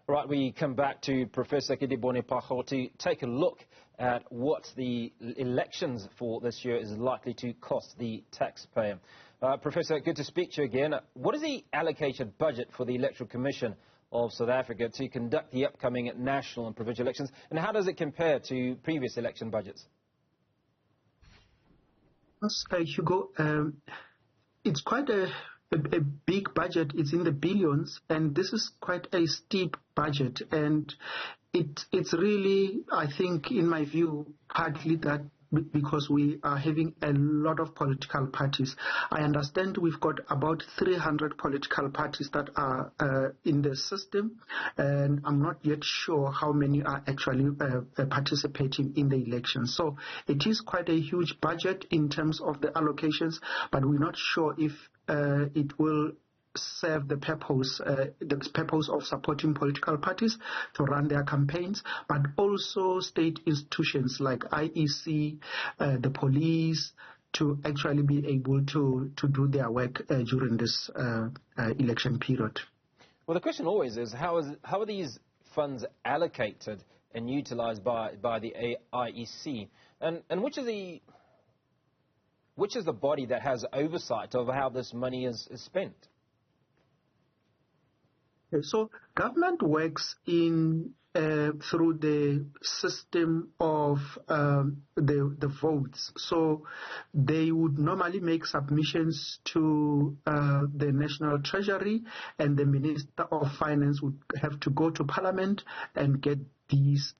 Right, we come back to Professor Kedibone Phago to take a look at what the elections for this year is likely to cost the taxpayer. Professor, good to speak to you again. What is the allocated budget for the Electoral Commission of South Africa to conduct the upcoming national and provincial elections, and how does it compare to previous election budgets? Hugo, it's quite a big budget. It's in the billions, and this is quite a steep budget, and it's really, I think, in my view, partly that because we are having a lot of political parties. I understand we've got about 300 political parties that are in the system, and I'm not yet sure how many are actually participating in the elections. So it is quite a huge budget in terms of the allocations, but we're not sure if it will serve the purpose of supporting political parties to run their campaigns, but also state institutions like IEC, the police, to actually be able to do their work during this election period. Well, the question always is, how are these funds allocated and utilized by the IEC, and which is the body that has oversight of how this money is spent? So government works through the system of the votes. So they would normally make submissions to the National Treasury, and the Minister of Finance would have to go to Parliament and get these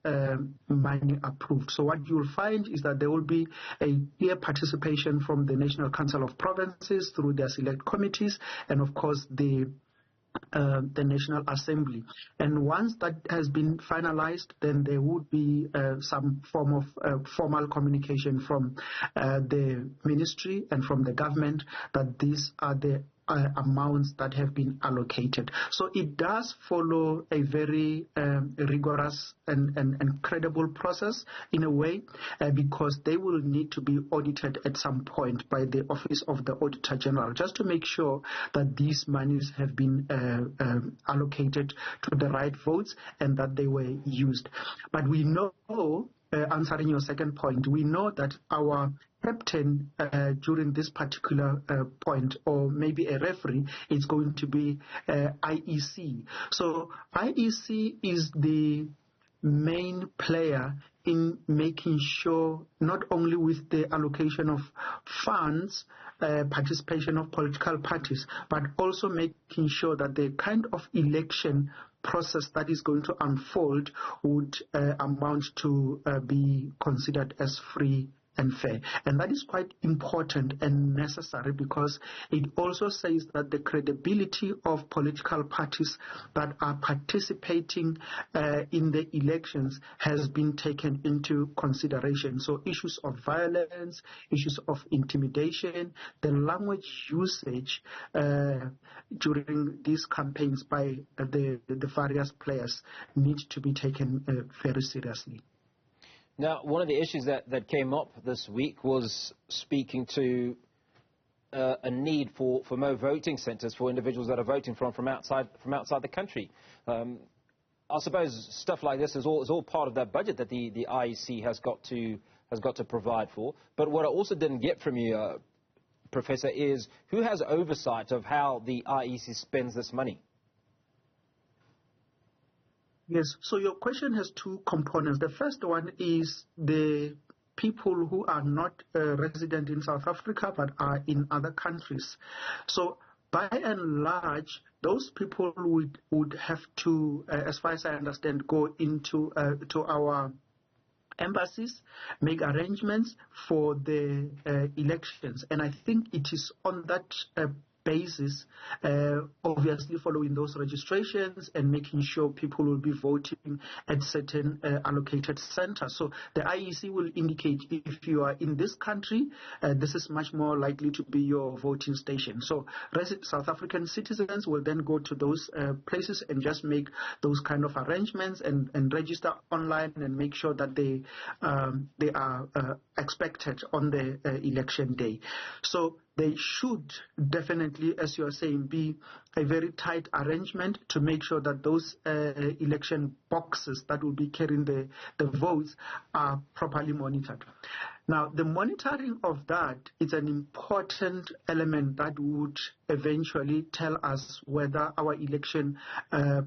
money approved. So what you'll find is that there will be a clear participation from the National Council of Provinces through their select committees, and of course the National Assembly. And once that has been finalized, then there would be some form of formal communication from the ministry and from the government that these are the amounts that have been allocated. So it does follow a very rigorous and credible process in a way, because they will need to be audited at some point by the Office of the Auditor General, just to make sure that these monies have been allocated to the right votes and that they were used. But we know, answering your second point, we know that our captain during this particular point, or maybe a referee, is going to be IEC. So IEC is the main player in making sure, not only with the allocation of funds, participation of political parties, but also making sure that the kind of election process that is going to unfold would amount to be considered as free and fair. And that is quite important and necessary, because it also says that the credibility of political parties that are participating in the elections has been taken into consideration. So issues of violence, issues of intimidation, the language usage during these campaigns by the various players need to be taken very seriously. Now, one of the issues that came up this week was speaking to a need for more voting centres for individuals that are voting from outside the country. I suppose stuff like this is all part of that budget that the IEC has got to provide for. But what I also didn't get from you, Professor, is who has oversight of how the IEC spends this money? Yes, so your question has two components. The first one is the people who are not resident in South Africa but are in other countries. So by and large, those people would have to, as far as I understand, go into to our embassies, make arrangements for the elections. And I think it is on that basis, obviously following those registrations and making sure people will be voting at certain allocated centers. So the IEC will indicate if you are in this country, this is much more likely to be your voting station. So South African citizens will then go to those places and just make those kind of arrangements and register online and make sure that they are expected on the election day. So There should definitely, as you are saying, be a very tight arrangement to make sure that those election boxes that will be carrying the votes are properly monitored. Now, the monitoring of that is an important element that would eventually tell us whether our election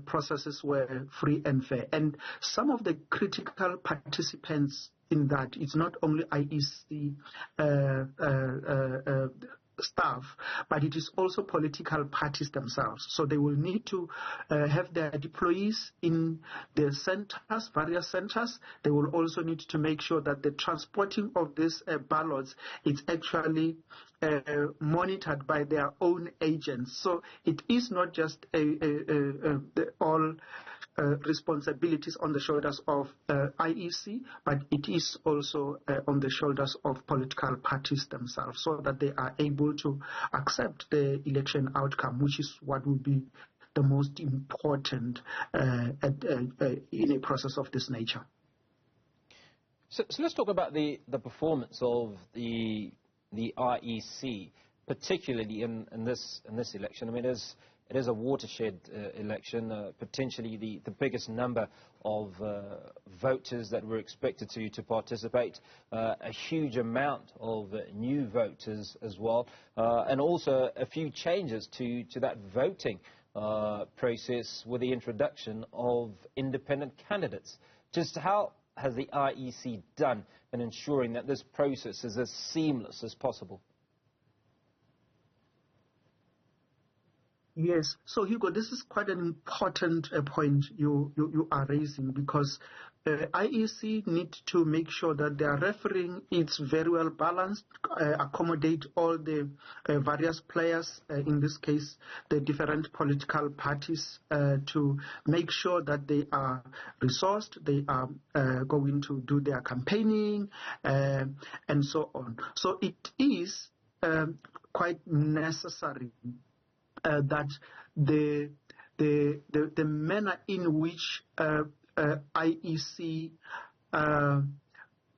processes were free and fair. And some of the critical participants in that, it's not only IEC staff, but it is also political parties themselves. So they will need to have their deployees in their centers, various centers. They will also need to make sure that the transporting of these ballots is actually monitored by their own agents. So it is not just all responsibilities on the shoulders of IEC, but it is also on the shoulders of political parties themselves, so that they are able to accept the election outcome, which is what will be the most important in a process of this nature. So let's talk about the performance of the IEC, particularly in this election. I mean, it is a watershed election, potentially the biggest number of voters that were expected to participate, a huge amount of new voters as well, and also a few changes to that voting process with the introduction of independent candidates. Just how has the IEC done in ensuring that this process is as seamless as possible? Yes. So, Hugo, this is quite an important point you are raising, because IEC need to make sure that their refereeing is very well balanced, accommodate all the various players, in this case, the different political parties, to make sure that they are resourced, they are going to do their campaigning, and so on. So it is quite necessary that the manner in which IEC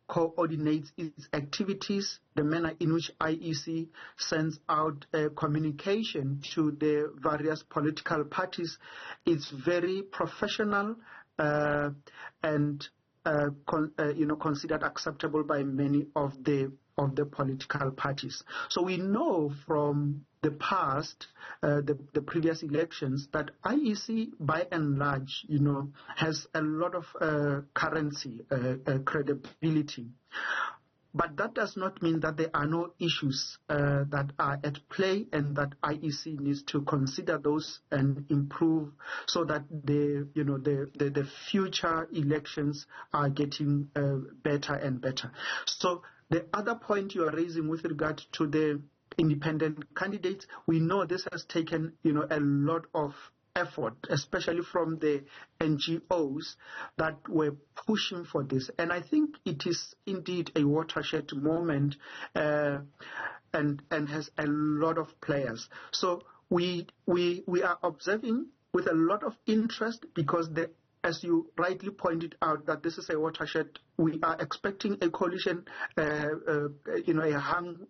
coordinates its activities, the manner in which IEC sends out communication to the various political parties is very professional and considered acceptable by many of the political parties. So we know from the past, the previous elections, that IEC, by and large, has a lot of currency, credibility. But that does not mean that there are no issues that are at play, and that IEC needs to consider those and improve, so that the future elections are getting better and better. So the other point you are raising with regard to the independent candidates, we know this has taken a lot of effort, especially from the NGOs that were pushing for this. And I think it is indeed a watershed moment and has a lot of players. So we are observing with a lot of interest, because as you rightly pointed out, that this is a watershed. We are expecting a coalition, a hung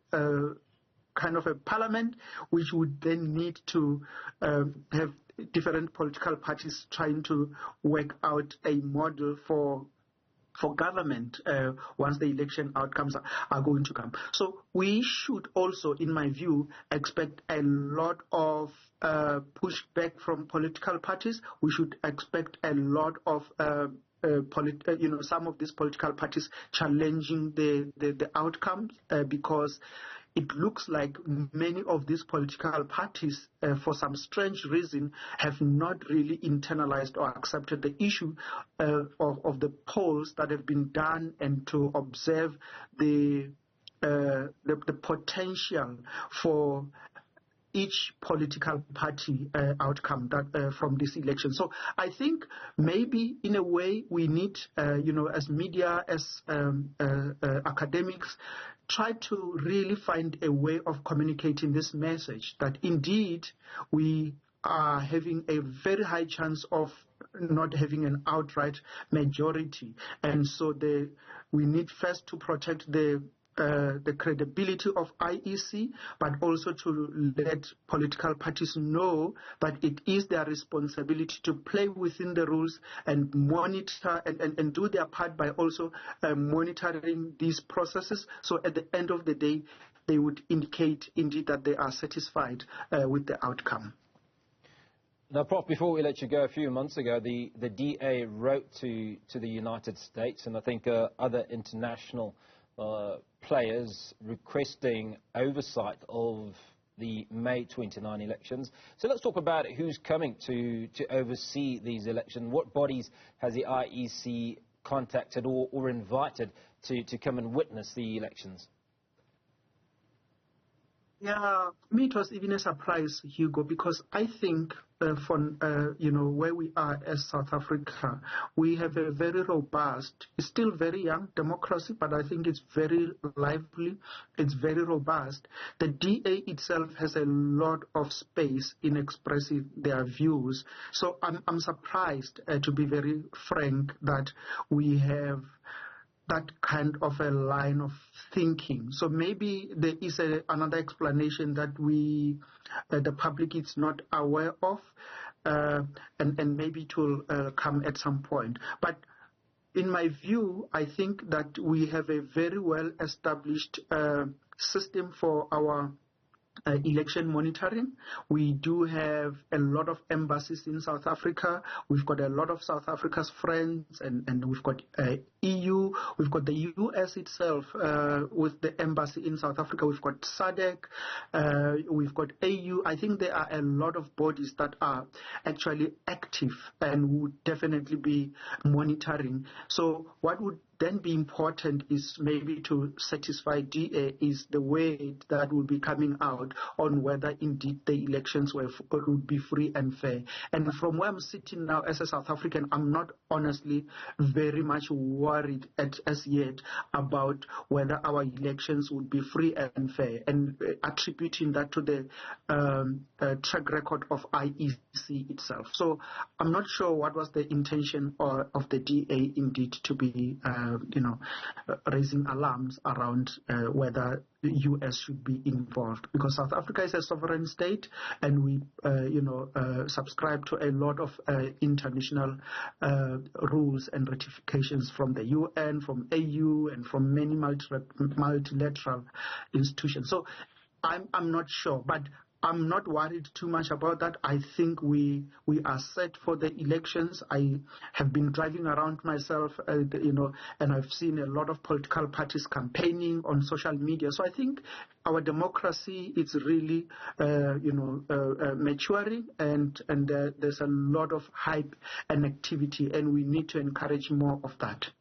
kind of a parliament, which would then need to have different political parties trying to work out a model for government once the election outcomes are going to come. So we should also, in my view, expect a lot of pushback from political parties. We should expect a lot of some of these political parties challenging the outcomes, because it looks like many of these political parties, for some strange reason, have not really internalized or accepted the issue of the polls that have been done, and to observe the potential for each political party outcome that from this election. So I think maybe in a way we need, as media, as academics, try to really find a way of communicating this message, that indeed we are having a very high chance of not having an outright majority. And so we need first to protect the the credibility of IEC, but also to let political parties know that it is their responsibility to play within the rules and monitor and do their part by also monitoring these processes. So at the end of the day, they would indicate indeed that they are satisfied with the outcome. Now, Prof, before we let you go, a few months ago, the DA wrote to the United States and I think other international players requesting oversight of the May 29 elections. So let's talk about who's coming to oversee these elections. What bodies has the IEC contacted or invited to come and witness the elections? Yeah, me it was even a surprise, Hugo, because I think from where we are as South Africa, we have a very robust, it's still very young democracy, but I think it's very lively, it's very robust. The DA itself has a lot of space in expressing their views. So I'm surprised, to be very frank, that we have that kind of a line of thinking. So maybe there is another explanation that the public is not aware of, and maybe it will come at some point. But in my view, I think that we have a very well established system for our election monitoring. We do have a lot of embassies in South Africa. We've got a lot of South Africa's friends, and we've got EU. We've got the US itself with the embassy in South Africa. We've got SADC. We've got AU. I think there are a lot of bodies that are actually active and would definitely be monitoring. So what would then be important is maybe to satisfy DA is the way that will be coming out on whether indeed the elections would be free and fair. And from where I'm sitting now as a South African, I'm not honestly very much worried as yet about whether our elections would be free and fair, and attributing that to the track record of IEC itself. So I'm not sure what was the intention of the DA indeed to be raising alarms around whether the US should be involved, because South Africa is a sovereign state, and we, subscribe to a lot of international rules and ratifications from the UN, from AU, and from many multilateral institutions. So I'm not sure, but I'm not worried too much about that. I think we are set for the elections. I have been driving around myself, and I've seen a lot of political parties campaigning on social media. So I think our democracy is really, maturing, and there's a lot of hype and activity, and we need to encourage more of that.